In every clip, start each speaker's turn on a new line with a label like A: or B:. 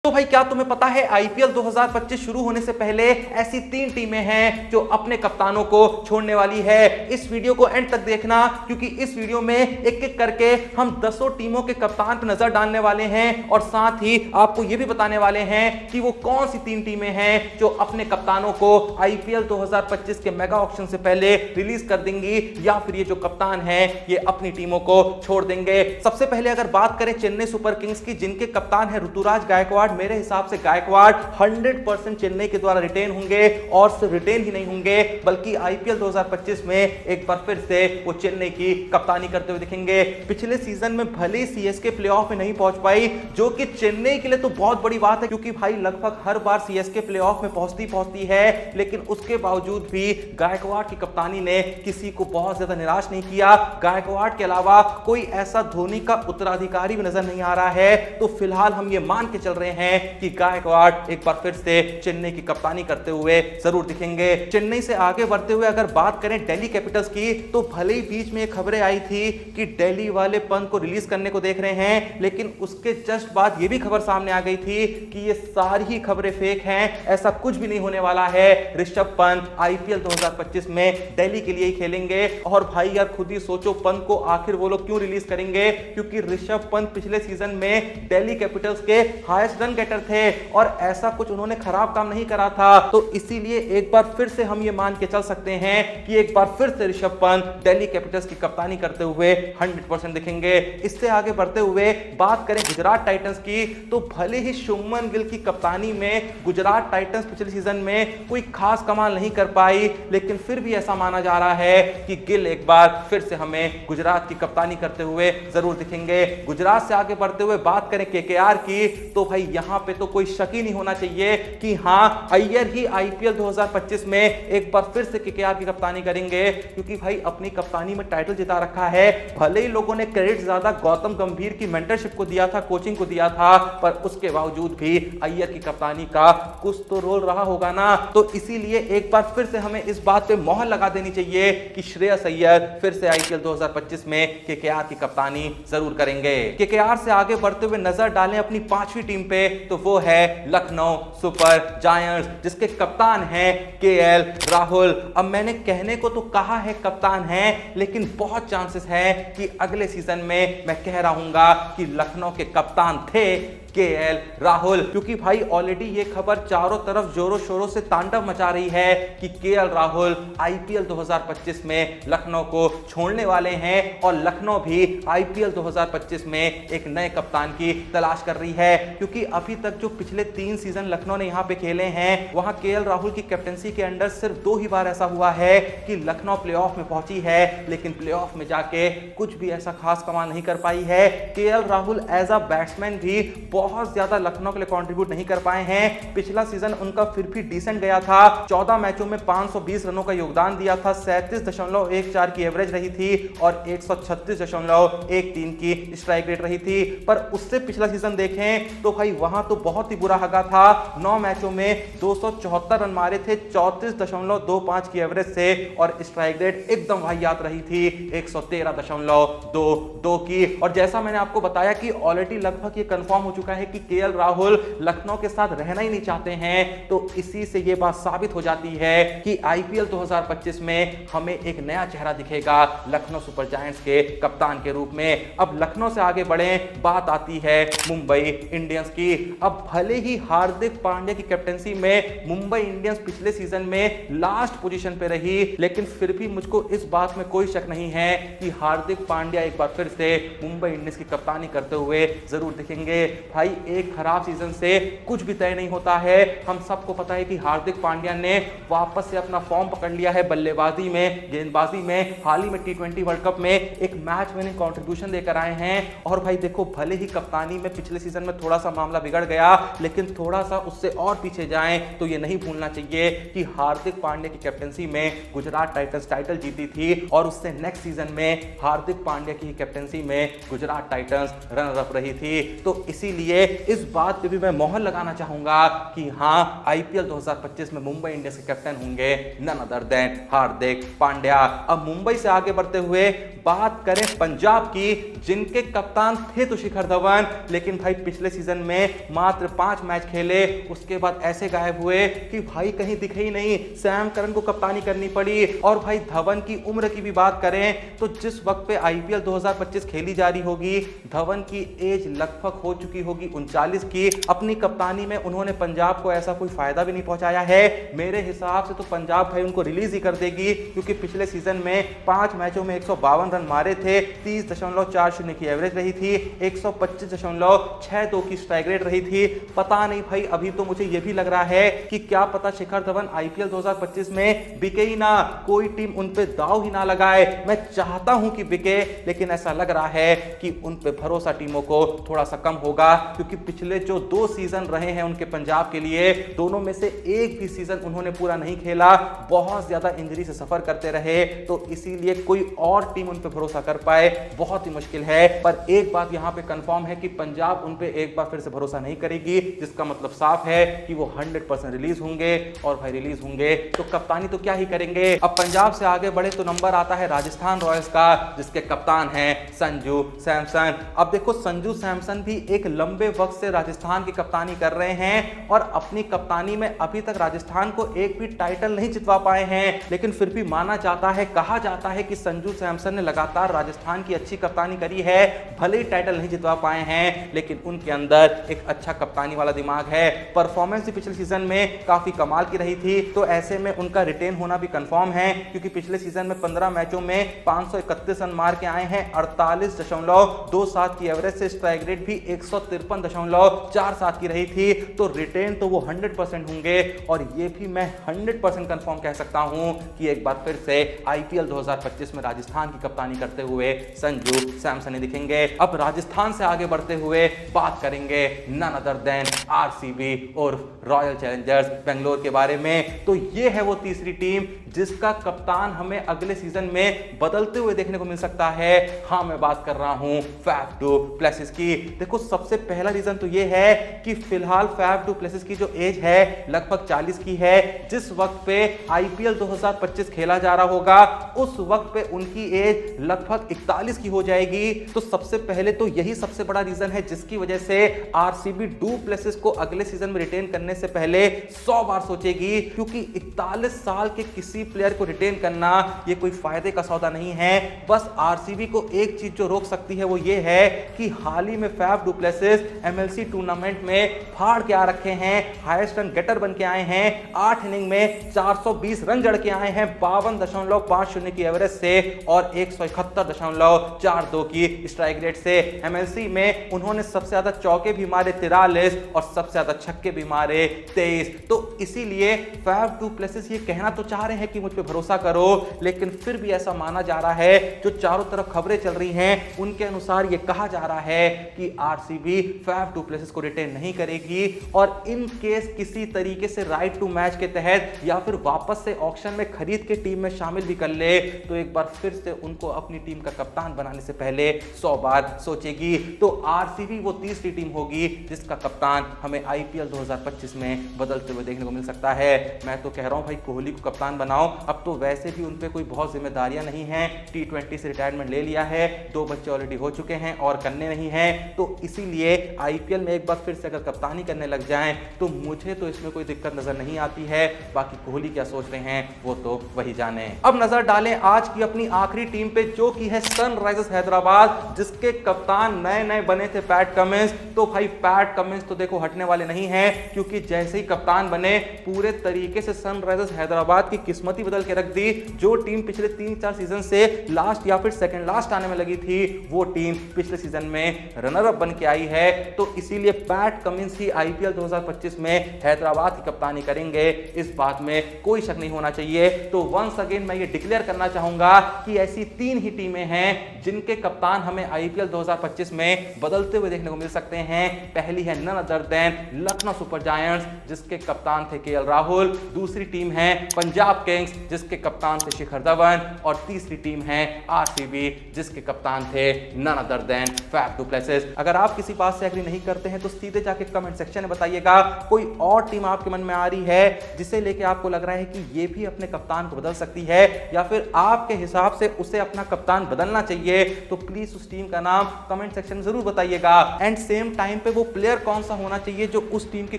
A: तो भाई क्या तुम्हें पता है आईपीएल 2025 शुरू होने से पहले ऐसी 3 टीमें हैं जो अपने कप्तानों को छोड़ने वाली है। इस वीडियो को एंड तक देखना क्योंकि इस वीडियो में एक एक करके हम 10 टीमों के कप्तान पर नजर डालने वाले हैं और साथ ही आपको यह भी बताने वाले हैं कि वो कौन सी 3 टीमें हैं जो अपने कप्तानों को आईपीएल 2025 के मेगा ऑक्शन से पहले रिलीज कर देंगी या फिर ये जो कप्तान हैं ये अपनी टीमों को छोड़ देंगे। सबसे पहले अगर बात करें चेन्नई सुपर किंग्स की, जिनके कप्तान है ऋतुराज गायकवाड़, मेरे हिसाब से गायकवाड़ 100% चेन्नई के द्वारा रिटेन होंगे और सिर्फ रिटेन ही नहीं होंगे बल्कि आईपीएल 2025 में एक बार फिर से वो चेन्नई की कप्तानी करते हुए दिखेंगे। पिछले सीजन में भले सीएसके प्लेऑफ में नहीं पहुंच पाई, जो कि चेन्नई के लिए तो बहुत बड़ी बात है क्योंकि भाई लगभग हर बार सीएसके प्लेऑफ में पहुंचती है, लेकिन उसके बावजूद भी गायकवाड़ की कप्तानी ने किसी को बहुत ज्यादा निराश नहीं किया। गायकवाड़ के अलावा कोई ऐसा धोनी का उत्तराधिकारी भी नजर नहीं आ रहा है, तो फिलहाल हम ये मान के चल रहे हैं कि गायकवाड़ एक बार फिर से चेन्नई की कप्तानी करते हुए जरूर दिखेंगे। चेन्नई से आगे बढ़ते हुए अगर बात करें दिल्ली कैपिटल्स की, तो भले ही बीच में खबरें आई थी कि दिल्ली वाले पंत को रिलीज करने को देख रहे हैं, लेकिन उसके जस्ट बाद यह भी खबर सामने आ गई थी कि ये सारी ही खबरें फेक हैं, ऐसा कुछ भी नहीं होने वाला है। ऋषभ पंत आईपीएल 2025 में दिल्ली के लिए ही खेलेंगे और भाई यार खुद ही सोचो पंत को आखिर वो लोग क्यों रिलीज करेंगे, क्योंकि ऋषभ पंत पिछले सीजन में दिल्ली कैपिटल्स के हाईएस्ट रन गेटर थे और ऐसा कुछ उन्होंने खराब काम नहीं करा था, तो इसीलिए एक बार फिर से हम ये मान के चल सकते हैं कि एक बार फिर से ऋषभ पंत दिल्ली कैपिटल्स की कप्तानी करते हुए 100% दिखेंगे। इससे आगे बढ़ते हुए बात करें गुजरात टाइटंस की, तो भले ही शुभमन गिल की कप्तानी में गुजरात टाइटंस पिछले सीजन में कोई खास कमाल नहीं कर पाई, लेकिन फिर भी ऐसा माना जा रहा है कि गिल एक बार फिर से हमें गुजरात की कप्तानी करते हुए जरूर दिखेंगे। गुजरात से आगे बढ़ते हुए बात करें केकेआर की, तो भाई यहां पे तो कोई शक ही नहीं होना चाहिए कि हां अय्यर ही आईपीएल 2025 में एक बार फिर से केकेआर की कप्तानी करेंगे, क्योंकि भाई अपनी कप्तानी में टाइटल जिता रखा है। भले ही लोगों ने क्रेडिट ज्यादा गौतम गंभीर की मेंटरशिप को दिया था, कोचिंग को दिया था, पर उसके बावजूद भी अय्यर की कप्तानी का कुछ तो रोल रहा होगा ना, तो इसीलिए एक बार फिर से हमें इस बात पे मोहर लगा देनी चाहिए कि श्रेयस अय्यर फिर से आईपीएल 2025 में केकेआर की कप्तानी जरूर करेंगे। केकेआर से आगे बढ़ते हुए नजर डालें अपनी 5वीं टीम पे, तो वो है लखनऊ सुपर जायंट्स, जिसके कप्तान हैं केएल राहुल। अब मैंने कहने को तो कहा है कप्तान हैं, लेकिन बहुत चांसेस है कि अगले सीजन में मैं कह रहूंगा कि लखनऊ के कप्तान थे केएल राहुल, क्योंकि भाई ऑलरेडी ये खबर चारों तरफ जोरों शोरों से तांडव मचा रही है कि केएल राहुल आईपीएल 2025 में लखनऊ को छोड़ने वाले हैं और लखनऊ भी आईपीएल 2025 में एक नए कप्तान की तलाश कर रही है, क्योंकि अभी तक जो पिछले 3 सीजन लखनऊ ने यहां पे खेले हैं वहां केएल राहुल की कैप्टनसी के अंडर सिर्फ 2 ही बार ऐसा हुआ है कि लखनऊ प्लेऑफ में पहुंची है, लेकिन प्लेऑफ में जाके कुछ भी ऐसा खास कमाल नहीं कर पाई है। KL Rahul as a batsman भी बहुत ज्यादा लखनऊ के लिए कंट्रीब्यूट नहीं कर पाए हैं। पिछला सीजन उनका फिर भी डिसेंट गया था, 14 मैचों में 520 रनों का योगदान दिया था, 37.14 की एवरेज रही थी और 136.13 की स्ट्राइक रेट रही थी। पर उससे पिछला सीजन देखें तो भाई वहां तो बहुत ही बुरा हगा था, 9 मैचों में 274 रन मारे थे 34.25 की एवरेज से और स्ट्राइक रेट एकदम वाहियात रही थी 113.22 की। और जैसा मैंने आपको बताया कि ऑलरेडी लगभग ये कंफर्म हो चुका है कि केएल राहुल लखनऊ के साथ रहना ही नहीं चाहते हैं, तो इसी से यह बात साबित हो जाती है कि आईपीएल 2025 में हमें एक नया चेहरा दिखेगा लखनऊ सुपर जायंट्स के कप्तान के रूप में। अब लखनऊ से आगे बढ़े, बात आती है मुंबई इंडियंस की। अब भले ही हार्दिक पांड्या की कैप्टनसी में मुंबई इंडियंस पिछले सीजन में लास्ट पोजीशन पे रही, लेकिन फिर भी मुझको इस बात में कोई शक नहीं है कि हार्दिक पांड्या एक बार फिर से मुंबई इंडियंस की कप्तानी करते हुए जरूर दिखेंगे। भाई एक खराब सीजन से कुछ भी तय नहीं होता है। हम सबको पता है कि हार्दिक पांड्या ने वापस से अपना फॉर्म पकड़ लिया है बल्लेबाजी में, गेंदबाजी में। हाल ही में टी20 वर्ल्ड कप में एक मैच विनिंग कंट्रीब्यूशन देकर आए हैं। और भाई देखो, भले ही कप्तानी में पिछले सीजन में थोड़ा सा मामला बिगड़ गया, लेकिन थोड़ा सा उससे और पीछे जाएं तो ये नहीं भूलना चाहिए कि हार्दिक पांड्या की कैप्टनसी में गुजरात टाइटंस टाइटल जीती थी और उससे नेक्स्ट सीजन में हार्दिक पांड्या की कैप्टनसी में गुजरात टाइटंस रनर अप रही थी। तो इसीलिए इसलिए इस बात पे भी मैं मोहर लगाना चाहूंगा कि हाँ, आईपीएल 2025 में मुंबई इंडियंस के कैप्टन होंगे none other then Hardik Pandya. अब मुंबई से आगे बढ़ते हुए बात करें पंजाब की, जिनके कप्तान थे तो शिखर धवन, लेकिन भाई पिछले सीजन में मात्र 5 मैच खेले, उसके बाद ऐसे गायब हुए कि भाई कहीं दिखे ही नहीं। सैम करन को कप्तानी करनी पड़ी। और भाई धवन की उम्र की भी बात करें तो जिस वक्त पे आईपीएल 2025 खेली जा रही होगी, धवन की एज लगभग हो चुकी होगी 39 की। अपनी कप्तानी में उन्होंने पंजाब को ऐसा कोई फायदा भी नहीं पहुंचाया है। मेरे हिसाब से तो पंजाब भाई उनको रिलीज ही कर देगी, क्योंकि पिछले सीजन में 5 मैचों में 152 रन मारे थे, 30.40 की एवरेज रही थी, 125.62 की स्ट्राइक रेट रही थी। पता नहीं भाई, अभी तो मुझे यह भी लग रहा है कि क्या पता शिखर धवन आईपीएल 2025 में बिके ही ना, कोई टीम उन पे दाव ही ना लगाए। मैं चाहता हूं कि बिके, लेकिन ऐसा लग रहा है कि उन पे भरोसा टीमों को थोड़ा सा कम होगा, क्योंकि पिछले जो 2 सीजन रहे हैं उनके पंजाब के लिए, दोनों में से एक भी सीजन उन्होंने पूरा नहीं खेला, बहुत ज्यादा इंजरी से सफर करते रहे। तो इसीलिए कोई और टीम उन पे भरोसा कर पाए बहुत ही मुश्किल है। पर एक बात यहां पे कंफर्म है कि पंजाब उन पे एक बार फिर से भरोसा नहीं करेगी, जिसका मतलब साफ है कि वो 100% रिलीज होंगे। और भाई रिलीज होंगे तो कप्तानी तो क्या ही करेंगे। अब पंजाब से आगे बढ़े तो नंबर आता है राजस्थान रॉयल्स का, जिसके कप्तान हैं संजू सैमसन। अब देखो, संजू सैमसन भी एक लंबे वक्त से राजस्थान की कप्तानी कर रहे हैं और अपनी कप्तानी में अभी तक राजस्थान को एक भी टाइटल नहीं जितवा पाए हैं, लेकिन फिर भी माना जाता है, कहा जाता है कि संजू सैमसन ने लगातार राजस्थान की अच्छी कप्तानी करी है। भले ही टाइटल नहीं जितवा पाए हैं, लेकिन उनके अंदर एक अच्छा कप्तानी वाला दिमाग है। परफॉर्मेंस भी पिछले सीजन में काफी कमाल की रही थी, तो ऐसे में उनका रिटेन होना भी कंफर्म है, क्योंकि पिछले सीजन में 15 मैचों में 531 रन मार के आए हैं, 48.27 की एवरेज से स्ट्राइक रेट भी 153.47 की रही थी। तो रिटेन तो वो 100% होंगे, और ये भी मैं 100% कंफर्म कह सकता हूं कि एक बार फिर से आईपीएल 2025 में राजस्थान की कप्तानी करते हुए संजू सैमसन दिखेंगे। अब राजस्थान से आगे बढ़ते हुए बात करेंगे नन अदर देन आरसीबी और रॉयल चैलेंजर्स बेंगलोर के बारे में। तो ये है वो तीसरी टीम जिसका कप्तान हमें अगले सीजन में बदलते हुए देखने को मिल सकता है। हाँ, मैं बात कर रहा हूं फैफ डू प्लेसिस की। देखो, सबसे पहला रीजन तो ये है कि फिलहाल फैफ डू प्लेसिस की जो एज है लगभग 40 की है। जिस वक्त पे आईपीएल 2025 खेला जा रहा होगा, उस वक्त पे उनकी एज लगभग 41 की हो जाएगी। तो सबसे पहले तो यही सबसे बड़ा रीजन है जिसकी वजह से आरसीबी डू प्लेसिस को अगले सीजन में रिटेन करने से पहले 100 बार सोचेगी, क्योंकि 41 साल के किसी प्लेयर को रिटेन करना ये कोई फायदे का सौदा नहीं है। बस आरसीबी को एक चीज जो रोक सकती है वो ये है कि हाल ही में Faf du Plessis MLC tournament में फाड़ के आ रखे हैं, हाईएस्ट रन गेटर बन के आए हैं, 8 इनिंग में 420 रन जड़ के आए हैं, 52.50 की एवरेज से और 171.42 की स्ट्राइक रेट से। एमएलसी में उन्होंने सबसे ज्यादा चौके भी मारे 43 और सबसे ज्यादा छक्के भी मारे 23। तो इसीलिए फैफ डू प्लेसिस ये कहना तो चाह रहे हैं कि मुझ पे भरोसा करो, लेकिन फिर भी ऐसा माना जा रहा है, जो चारों तरफ खबरें चल रही हैं उनके अनुसार ये कहा जा रहा है कि आरसीबी फैफ डू प्लेसिस को रिटेन नहीं करेगी, और इन केस किसी तरीके से राइट टू मैच के तहत या फिर वापस से ऑक्शन में खरीद के टीम में शामिल भी कर ले, तो एक बार फिर से उनको अपनी टीम का कप्तान बनाने से पहले 100 बार सोचेगी। तो आरसीबी वो तीसरी टीम होगी जिसका कप्तान हमें आईपीएल 2025 में बदलते हुए देखने को मिल सकता है। मैं तो कह रहा हूं भाई, कोहली को कप्तान बनाओ। अब तो वैसे भी उन पे कोई बहुत जिम्मेदारियां नहीं हैं, T20 से रिटायरमेंट ले लिया है, 2 बच्चे ऑलरेडी हो चुके हैं और करने नहीं हैं। तो इसीलिए आईपीएल में एक बार फिर से अगर कप्तानी करने लग जाएं तो मुझे तो इसमें कोई दिक्कत नजर नहीं आती है। बाकी कोहली क्या सोच रहे हैं वो तो वही जाने। अब नजर डालें आज की अपनी आखिरी टीम पे, जो की है सनराइजर्स हैदराबाद, जिसके कप्तान नए नए बने थे पैट कमिंस। तो भाई पैट कमिंस तो देखो हटने वाले नहीं हैं, क्योंकि जैसे ही कप्तान बने पूरे तरीके से सनराइजर्स हैदराबाद की किस्मत ही बदल के रख दी। जो टीम पिछले 3-4 सीजन से लास्ट या फिर सेकंड लास्ट आने में लगी थी, वो टीम पिछले सीजन में रनर अप बन के आई है। तो इसीलिए पैट कमिंस ही आईपीएल 2025 में हैदराबाद की कप्तानी करेंगे, इस बात में कोई शक नहीं होना चाहिए। तो वंस अगेन मैं ये डिक्लेयर करना चाहूंगा कि ऐसी 3 ही टीमें हैं जिनके कप्तान हमें आईपीएल 2025 में बदलते हुए देखने को मिल सकते हैं। पहली है none other than Lucknow Super Giants, जिसके कप्तान थे केएल राहुल। दूसरी टीम है पंजाब किंग्स, जिसके कप्तान थे शिखर धवन। और तीसरी टीम है आरसीबी, जिसके कप्तान थे none other than Faf du Plessis. अगर आप किसी बात से से एग्री नहीं करते हैं तो सीधे जाके कमेंट सेक्शन में बताइएगा। कोई और टीम आपके मन में आ रही है जिसे लेके आपको लग रहा है कि ये भी अपने कप्तान को बदल सकती है, या फिर आपके हिसाब से उसे अपना कप्तान बदलना चाहिए, तो प्लीज उस टीम का नाम कमेंट सेक्शन में जरूर बताइएगा। एंड सेम टाइम पे वो प्लेयर कौन सा होना चाहिए जो उस टीम की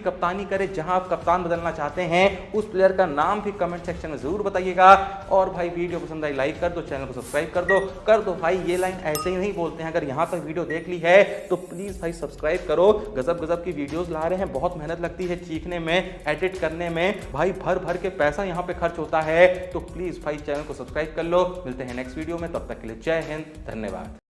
A: कप्तानी करे जहां आप कप्तान बदलना चाहते हैं, उस प्लेयर का नाम भी कमेंट सेक्शन में जरूर बताइएगा। और भाई वीडियो पसंद आई लाइक कर दो, चैनल को सब्सक्राइब कर दो भाई। ये लाइन ऐसे ही नहीं बोलते हैं, अगर यहां तक वीडियो देख ली है तो प्लीज भाई सब्सक्राइब करो। गजब गजब की वीडियोस ला रहे हैं, बहुत मेहनत लगती है सीखने में, एडिट करने में, भाई भर भर के पैसा यहां पे खर्च होता है, तो प्लीज भाई चैनल को सब्सक्राइब कर लो। मिलते हैं नेक्स्ट वीडियो में, तब तक के लिए जय हिंद, धन्यवाद।